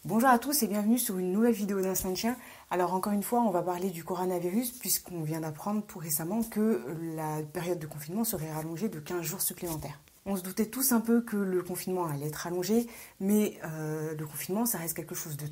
Bonjour à tous et bienvenue sur une nouvelle vidéo d'Instinct de Chien. Alors encore une fois, on va parler du coronavirus puisqu'on vient d'apprendre tout récemment que la période de confinement serait rallongée de 15 jours supplémentaires. On se doutait tous un peu que le confinement allait être rallongé, mais le confinement, ça reste quelque chose de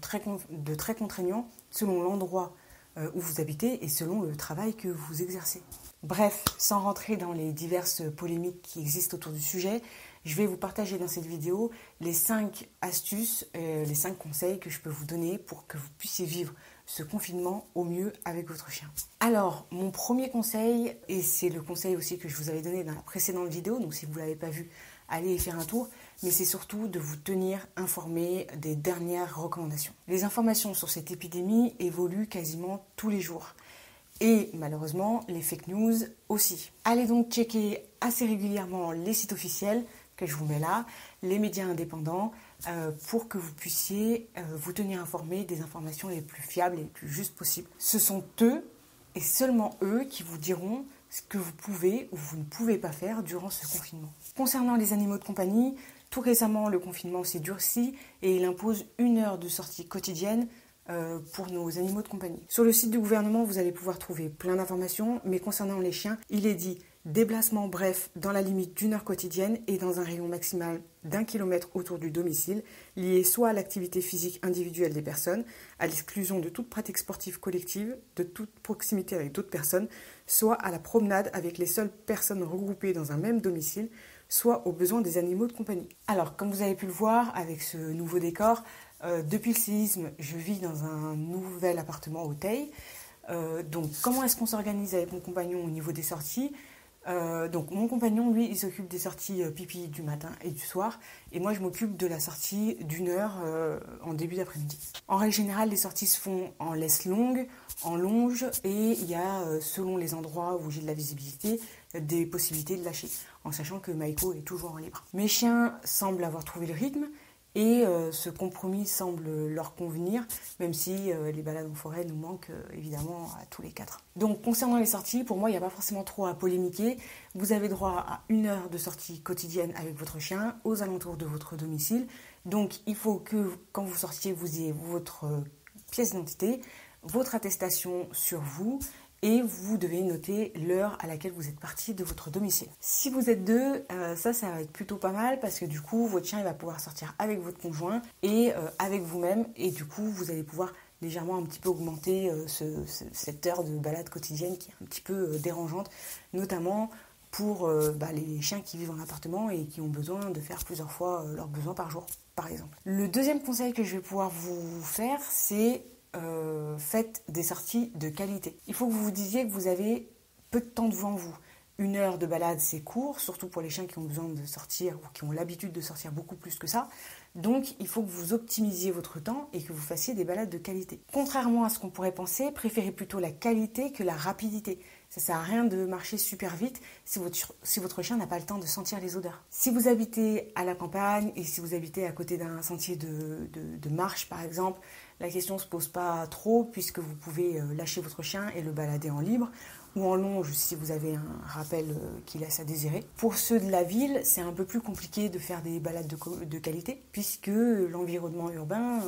très contraignant selon l'endroit où vous habitez et selon le travail que vous exercez. Bref, sans rentrer dans les diverses polémiques qui existent autour du sujet, je vais vous partager dans cette vidéo les 5 astuces, les 5 conseils que je peux vous donner pour que vous puissiez vivre ce confinement au mieux avec votre chien. Alors, mon premier conseil, et c'est le conseil aussi que je vous avais donné dans la précédente vidéo, donc si vous ne l'avez pas vu, allez y faire un tour, mais c'est surtout de vous tenir informé des dernières recommandations. Les informations sur cette épidémie évoluent quasiment tous les jours. Et malheureusement, les fake news aussi. Allez donc checker assez régulièrement les sites officiels que je vous mets là, les médias indépendants, pour que vous puissiez vous tenir informé des informations les plus fiables et les plus justes possibles. Ce sont eux et seulement eux qui vous diront ce que vous pouvez ou vous ne pouvez pas faire durant ce confinement. Concernant les animaux de compagnie, tout récemment le confinement s'est durci et il impose 1 heure de sortie quotidienne pour nos animaux de compagnie. Sur le site du gouvernement, vous allez pouvoir trouver plein d'informations, mais concernant les chiens, il est dit déplacement bref dans la limite d'1 heure quotidienne et dans un rayon maximal d'1 kilomètre autour du domicile, lié soit à l'activité physique individuelle des personnes, à l'exclusion de toute pratique sportive collective, de toute proximité avec d'autres personnes, soit à la promenade avec les seules personnes regroupées dans un même domicile, soit aux besoins des animaux de compagnie. Alors, comme vous avez pu le voir avec ce nouveau décor, depuis le séisme, je vis dans un nouvel appartement au Teil. Donc, comment est-ce qu'on s'organise avec mon compagnon au niveau des sorties ? Donc, mon compagnon, lui, il s'occupe des sorties pipi du matin et du soir. Et moi, je m'occupe de la sortie d'1 heure en début d'après-midi. En règle générale, les sorties se font en laisse longue, en longe. Et il y a, selon les endroits où j'ai de la visibilité, des possibilités de lâcher. En sachant que Maïko est toujours en libre. Mes chiens semblent avoir trouvé le rythme. Et ce compromis semble leur convenir, même si les balades en forêt nous manquent évidemment à tous les 4. Donc concernant les sorties, pour moi il n'y a pas forcément trop à polémiquer. Vous avez droit à 1 heure de sortie quotidienne avec votre chien aux alentours de votre domicile. Donc il faut que quand vous sortiez, vous ayez votre pièce d'identité, votre attestation sur vous, et vous devez noter l'heure à laquelle vous êtes parti de votre domicile. Si vous êtes deux, ça va être plutôt pas mal parce que du coup, votre chien il va pouvoir sortir avec votre conjoint et avec vous-même et du coup, vous allez pouvoir légèrement un petit peu augmenter cette heure de balade quotidienne qui est un petit peu dérangeante, notamment pour les chiens qui vivent en appartement et qui ont besoin de faire plusieurs fois leurs besoins par jour, par exemple. Le deuxième conseil que je vais pouvoir vous faire, c'est faites des sorties de qualité. Il faut que vous vous disiez que vous avez peu de temps devant vous. 1 heure de balade, c'est court, surtout pour les chiens qui ont besoin de sortir ou qui ont l'habitude de sortir beaucoup plus que ça. Donc, il faut que vous optimisiez votre temps et que vous fassiez des balades de qualité. Contrairement à ce qu'on pourrait penser, préférez plutôt la qualité que la rapidité. Ça ne sert à rien de marcher super vite si votre chien n'a pas le temps de sentir les odeurs. Si vous habitez à la campagne et si vous habitez à côté d'un sentier de marche, par exemple, la question ne se pose pas trop puisque vous pouvez lâcher votre chien et le balader en libre ou en longe si vous avez un rappel qui laisse à désirer. Pour ceux de la ville, c'est un peu plus compliqué de faire des balades de qualité puisque l'environnement urbain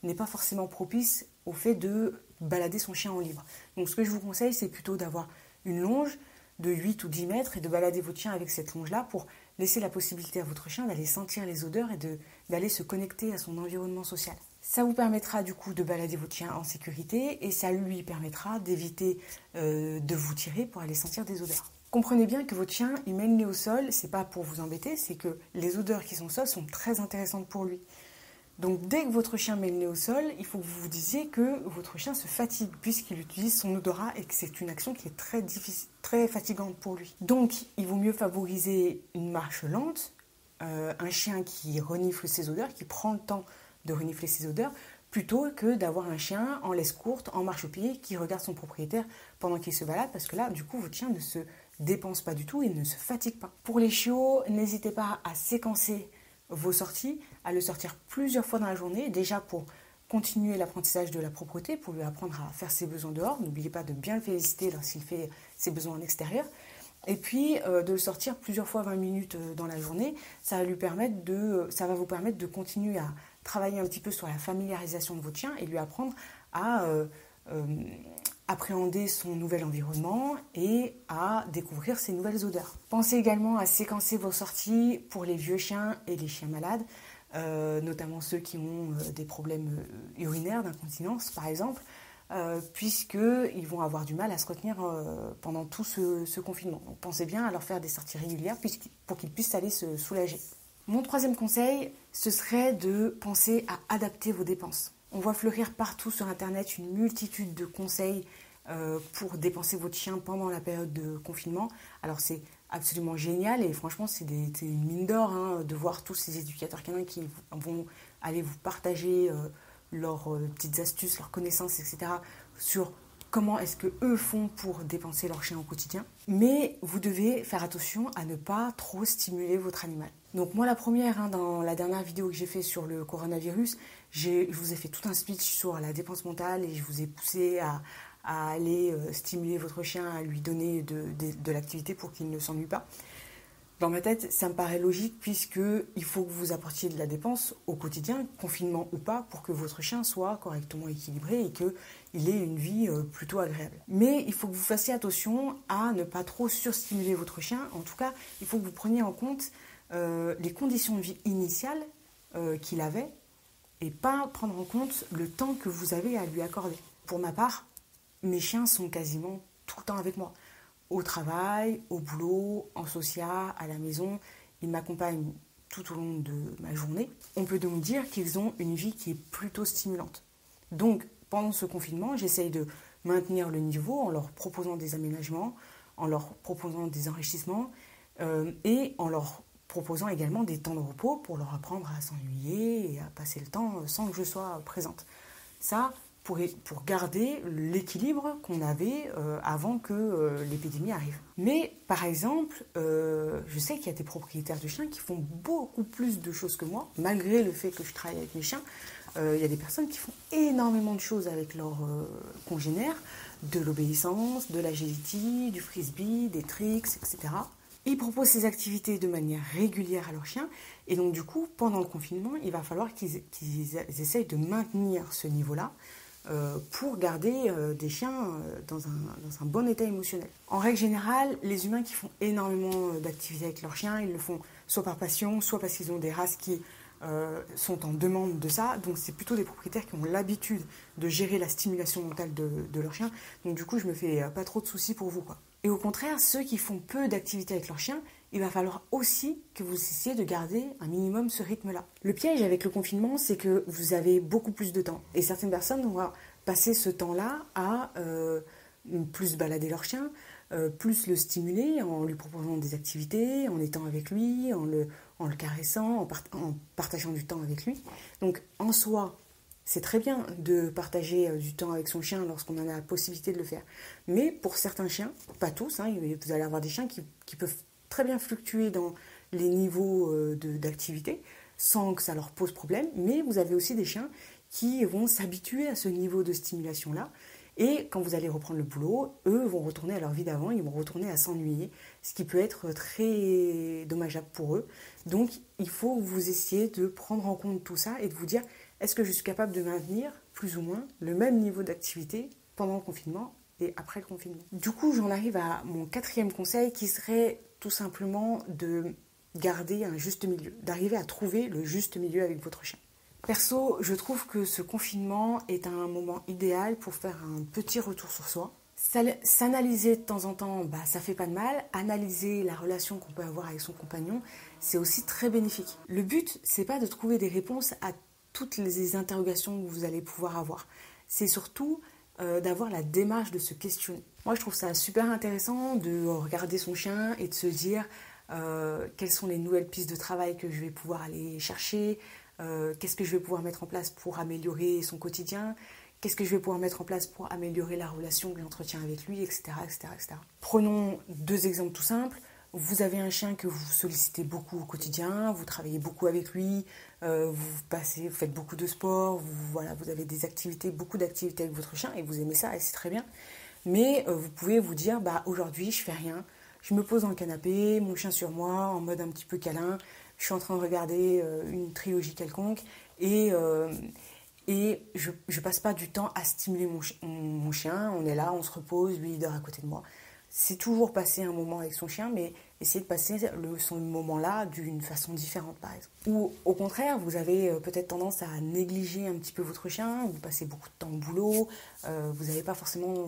n'est pas forcément propice au fait de balader son chien en libre. Donc ce que je vous conseille, c'est plutôt d'avoir une longe de 8 ou 10 mètres et de balader votre chien avec cette longe-là pour laisser la possibilité à votre chien d'aller sentir les odeurs et d'aller se connecter à son environnement social. Ça vous permettra du coup de balader votre chien en sécurité et ça lui permettra d'éviter de vous tirer pour aller sentir des odeurs. Comprenez bien que votre chien, il met le nez au sol, c'est pas pour vous embêter, c'est que les odeurs qui sont au sol sont très intéressantes pour lui. Donc dès que votre chien met le nez au sol, il faut que vous vous disiez que votre chien se fatigue puisqu'il utilise son odorat et que c'est une action qui est très difficile, très fatigante pour lui. Donc il vaut mieux favoriser une marche lente, un chien qui renifle ses odeurs, qui prend le temps de renifler ses odeurs, plutôt que d'avoir un chien en laisse courte, en marche au pied, qui regarde son propriétaire pendant qu'il se balade, parce que là, du coup, votre chien ne se dépense pas du tout et ne se fatigue pas. Pour les chiots, n'hésitez pas à séquencer vos sorties, à le sortir plusieurs fois dans la journée, déjà pour continuer l'apprentissage de la propreté, pour lui apprendre à faire ses besoins dehors. N'oubliez pas de bien le féliciter lorsqu'il fait ses besoins en extérieur. Et puis de le sortir plusieurs fois 20 minutes dans la journée, ça va vous permettre de continuer à travailler un petit peu sur la familiarisation de votre chien et lui apprendre à appréhender son nouvel environnement et à découvrir ses nouvelles odeurs. Pensez également à séquencer vos sorties pour les vieux chiens et les chiens malades, notamment ceux qui ont des problèmes urinaires, d'incontinence par exemple, puisqu'ils vont avoir du mal à se retenir pendant tout ce confinement. Donc pensez bien à leur faire des sorties régulières pour qu'ils puissent aller se soulager. Mon troisième conseil, ce serait de penser à adapter vos dépenses. On voit fleurir partout sur Internet une multitude de conseils pour dépenser votre chien pendant la période de confinement. Alors c'est absolument génial et franchement c'est une mine d'or de voir tous ces éducateurs canins qui vont aller vous partager leurs petites astuces, leurs connaissances, etc. sur comment est-ce que eux font pour dépenser leur chien au quotidien. Mais vous devez faire attention à ne pas trop stimuler votre animal. Donc moi la première, dans la dernière vidéo que j'ai fait sur le coronavirus, je vous ai fait tout un speech sur la dépense mentale et je vous ai poussé à aller stimuler votre chien, à lui donner de l'activité pour qu'il ne s'ennuie pas. Dans ma tête, ça me paraît logique puisqu'il faut que vous apportiez de la dépense au quotidien, confinement ou pas, pour que votre chien soit correctement équilibré et qu'il ait une vie plutôt agréable. Mais il faut que vous fassiez attention à ne pas trop surstimuler votre chien. En tout cas, il faut que vous preniez en compte les conditions de vie initiales qu'il avait et pas prendre en compte le temps que vous avez à lui accorder. Pour ma part, mes chiens sont quasiment tout le temps avec moi. Au travail, au boulot, en social, à la maison. Ils m'accompagnent tout au long de ma journée. On peut donc dire qu'ils ont une vie qui est plutôt stimulante. Donc, pendant ce confinement, j'essaye de maintenir le niveau en leur proposant des aménagements, en leur proposant des enrichissements et en leur proposant également des temps de repos pour leur apprendre à s'ennuyer et à passer le temps sans que je sois présente. Ça, pour garder l'équilibre qu'on avait avant que l'épidémie arrive. Mais par exemple, je sais qu'il y a des propriétaires de chiens qui font beaucoup plus de choses que moi, malgré le fait que je travaille avec mes chiens. Il y a des personnes qui font énormément de choses avec leurs congénères, de l'obéissance, de l'agility, du frisbee, des tricks, etc. Ils proposent ces activités de manière régulière à leurs chiens et donc du coup, pendant le confinement, il va falloir qu'ils essayent de maintenir ce niveau-là pour garder des chiens dans un bon état émotionnel. En règle générale, les humains qui font énormément d'activités avec leurs chiens, ils le font soit par passion, soit parce qu'ils ont des races qui sont en demande de ça. Donc c'est plutôt des propriétaires qui ont l'habitude de gérer la stimulation mentale de leurs chiens. Donc du coup, je me fais pas trop de soucis pour vous, quoi. Et au contraire, ceux qui font peu d'activités avec leurs chiens, il va falloir aussi que vous essayiez de garder un minimum ce rythme-là. Le piège avec le confinement, c'est que vous avez beaucoup plus de temps. Et certaines personnes vont passer ce temps-là à plus balader leur chien, plus le stimuler en lui proposant des activités, en étant avec lui, en le caressant, en partageant du temps avec lui. Donc en soi, c'est très bien de partager du temps avec son chien lorsqu'on en a la possibilité de le faire. Mais pour certains chiens, pas tous, vous allez avoir des chiens qui peuvent très bien fluctuer dans les niveaux d'activité sans que ça leur pose problème. Mais vous avez aussi des chiens qui vont s'habituer à ce niveau de stimulation-là. Et quand vous allez reprendre le boulot, eux vont retourner à leur vie d'avant, ils vont retourner à s'ennuyer, ce qui peut être très dommageable pour eux. Donc il faut que vous essayiez de prendre en compte tout ça et de vous dire, est-ce que je suis capable de maintenir plus ou moins le même niveau d'activité pendant le confinement et après le confinement? Du coup, j'en arrive à mon quatrième conseil qui serait tout simplement de garder un juste milieu, d'arriver à trouver le juste milieu avec votre chien. Perso, je trouve que ce confinement est un moment idéal pour faire un petit retour sur soi. S'analyser de temps en temps, ça fait pas de mal. Analyser la relation qu'on peut avoir avec son compagnon, c'est aussi très bénéfique. Le but, c'est pas de trouver des réponses à toutes les interrogations que vous allez pouvoir avoir. C'est surtout d'avoir la démarche de se questionner. Moi, je trouve ça super intéressant de regarder son chien et de se dire quelles sont les nouvelles pistes de travail que je vais pouvoir aller chercher, qu'est-ce que je vais pouvoir mettre en place pour améliorer son quotidien, qu'est-ce que je vais pouvoir mettre en place pour améliorer la relation que j'entretiens avec lui, etc., etc., etc. Prenons 2 exemples tout simples. Vous avez un chien que vous sollicitez beaucoup au quotidien, vous travaillez beaucoup avec lui, vous faites beaucoup de sport, vous avez beaucoup d'activités avec votre chien et vous aimez ça et c'est très bien. Mais vous pouvez vous dire, aujourd'hui je fais rien, je me pose dans le canapé, mon chien sur moi, en mode un petit peu câlin, je suis en train de regarder une trilogie quelconque Et je passe pas du temps à stimuler mon chien. On est là, on se repose, lui il dort à côté de moi. C'est toujours passer un moment avec son chien, mais essayer de passer son moment-là d'une façon différente, par exemple. Ou au contraire, vous avez peut-être tendance à négliger un petit peu votre chien, vous passez beaucoup de temps au boulot, vous n'avez pas forcément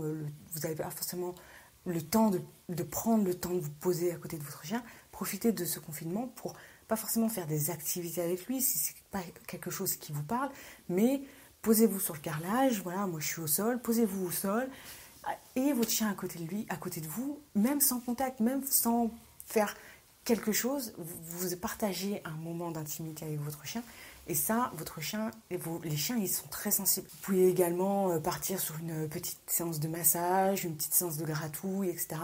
le temps de prendre le temps de vous poser à côté de votre chien. Profitez de ce confinement pour pas forcément faire des activités avec lui, si c'est pas quelque chose qui vous parle, mais posez-vous sur le carrelage, voilà, moi je suis au sol, posez-vous au sol, et votre chien à côté de lui, à côté de vous, même sans contact, même sans faire quelque chose, vous partagez un moment d'intimité avec votre chien. Et ça, votre chien, les chiens, ils sont très sensibles. Vous pouvez également partir sur une petite séance de massage, une petite séance de gratouille, etc.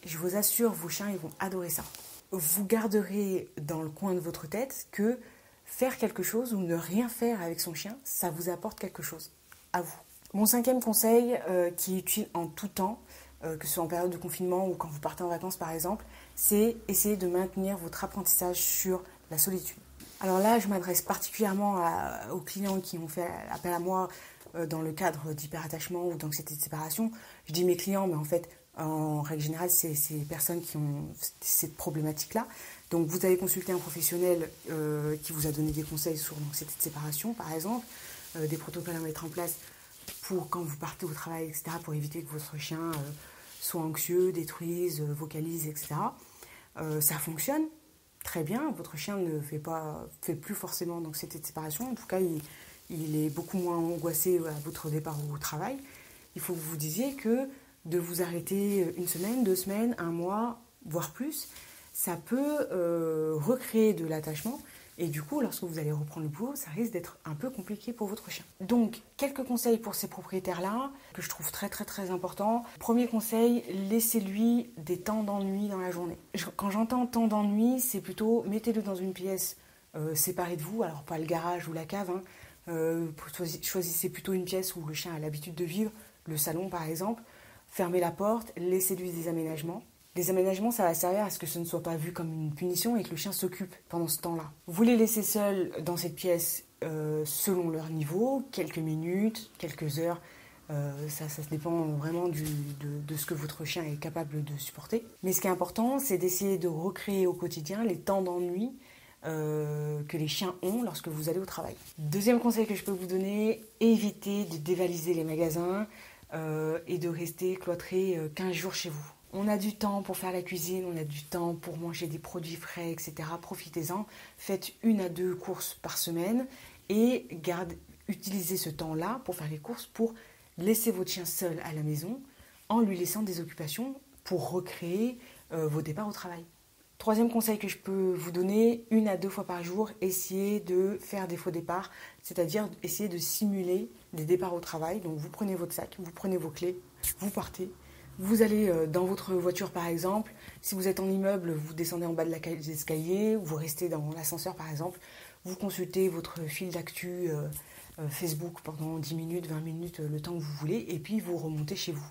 Je vous assure, vos chiens, ils vont adorer ça. Vous garderez dans le coin de votre tête que faire quelque chose ou ne rien faire avec son chien, ça vous apporte quelque chose à vous. Mon 5e conseil, qui est utile en tout temps, que ce soit en période de confinement ou quand vous partez en vacances par exemple, c'est essayer de maintenir votre apprentissage sur la solitude. Alors là, je m'adresse particulièrement aux clients qui ont fait appel à moi dans le cadre d'hyperattachement ou d'anxiété de séparation. Je dis mes clients, mais en fait, en règle générale, c'est ces personnes qui ont cette problématique-là. Donc vous allez consulter un professionnel qui vous a donné des conseils sur l'anxiété de séparation, par exemple, des protocoles à mettre en place pour quand vous partez au travail, etc., pour éviter que votre chien soit anxieux, détruise, vocalise, etc. Ça fonctionne très bien. Votre chien ne fait plus forcément d'anxiété de séparation. En tout cas, il est beaucoup moins angoissé à votre départ au travail. Il faut que vous disiez que de vous arrêter une semaine, 2 semaines, 1 mois, voire plus, ça peut recréer de l'attachement. Et du coup, lorsque vous allez reprendre le boulot, ça risque d'être un peu compliqué pour votre chien. Donc, quelques conseils pour ces propriétaires-là, que je trouve très très très importants. Premier conseil, laissez-lui des temps d'ennui dans la journée. Quand j'entends temps d'ennui, c'est plutôt mettez-le dans une pièce séparée de vous, alors pas le garage ou la cave, choisissez plutôt une pièce où le chien a l'habitude de vivre, le salon par exemple, fermez la porte, laissez-lui des aménagements. Les aménagements, ça va servir à ce que ce ne soit pas vu comme une punition et que le chien s'occupe pendant ce temps-là. Vous les laissez seuls dans cette pièce selon leur niveau, quelques minutes, quelques heures. Ça dépend vraiment de ce que votre chien est capable de supporter. Mais ce qui est important, c'est d'essayer de recréer au quotidien les temps d'ennui que les chiens ont lorsque vous allez au travail. Deuxième conseil que je peux vous donner, évitez de dévaliser les magasins et de rester cloîtré 15 jours chez vous. On a du temps pour faire la cuisine, on a du temps pour manger des produits frais, etc. Profitez-en. Faites 1 à 2 courses par semaine et utilisez ce temps-là pour faire les courses, pour laisser votre chien seul à la maison en lui laissant des occupations pour recréer vos départs au travail. 3e conseil que je peux vous donner, 1 à 2 fois par jour, essayez de faire des faux départs, c'est-à-dire essayer de simuler des départs au travail. Donc vous prenez votre sac, vous prenez vos clés, vous partez. Vous allez dans votre voiture par exemple, si vous êtes en immeuble, vous descendez en bas de la cage d'escalier, vous restez dans l'ascenseur par exemple, vous consultez votre fil d'actu Facebook pendant 10 minutes, 20 minutes, le temps que vous voulez, et puis vous remontez chez vous.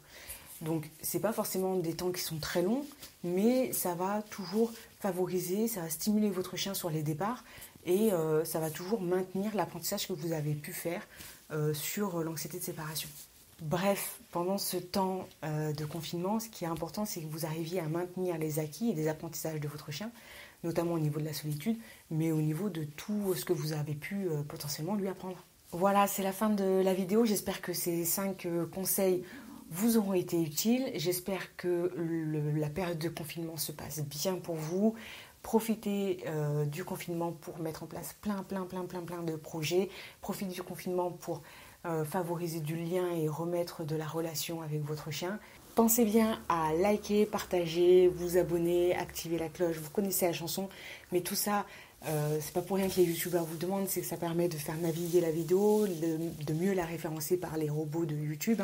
Donc c'est pas forcément des temps qui sont très longs, mais ça va toujours favoriser, ça va stimuler votre chien sur les départs, et ça va toujours maintenir l'apprentissage que vous avez pu faire sur l'anxiété de séparation. Bref, pendant ce temps de confinement, ce qui est important, c'est que vous arriviez à maintenir les acquis et les apprentissages de votre chien, notamment au niveau de la solitude, mais au niveau de tout ce que vous avez pu potentiellement lui apprendre. Voilà, c'est la fin de la vidéo. J'espère que ces 5 conseils vous auront été utiles. J'espère que la période de confinement se passe bien pour vous. Profitez du confinement pour mettre en place plein de projets. Profitez du confinement pour favoriser du lien et remettre de la relation avec votre chien. Pensez bien à liker, partager, vous abonner, activer la cloche. Vous connaissez la chanson, mais tout ça, c'est pas pour rien que les youtubeurs vous le demandent, c'est que ça permet de faire naviguer la vidéo, de mieux la référencer par les robots de YouTube.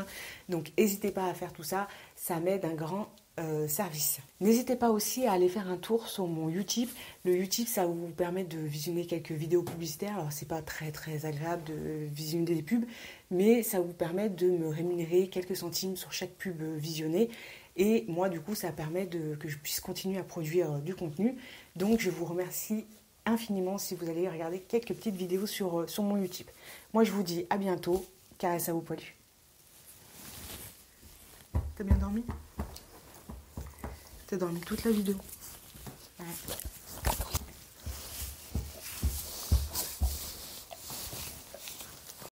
Donc n'hésitez pas à faire tout ça, ça m'aide un grand service. N'hésitez pas aussi à aller faire un tour sur mon Utip. Le Utip, ça vous permet de visionner quelques vidéos publicitaires. Alors c'est pas très agréable de visionner des pubs, mais ça vous permet de me rémunérer quelques centimes sur chaque pub visionnée. Et moi, du coup, ça permet que je puisse continuer à produire du contenu. Donc je vous remercie infiniment si vous allez regarder quelques petites vidéos sur mon YouTube. Moi, je vous dis à bientôt. Caresse à vos poilus. T'as bien dormi? T'as dormi toute la vidéo. Ouais.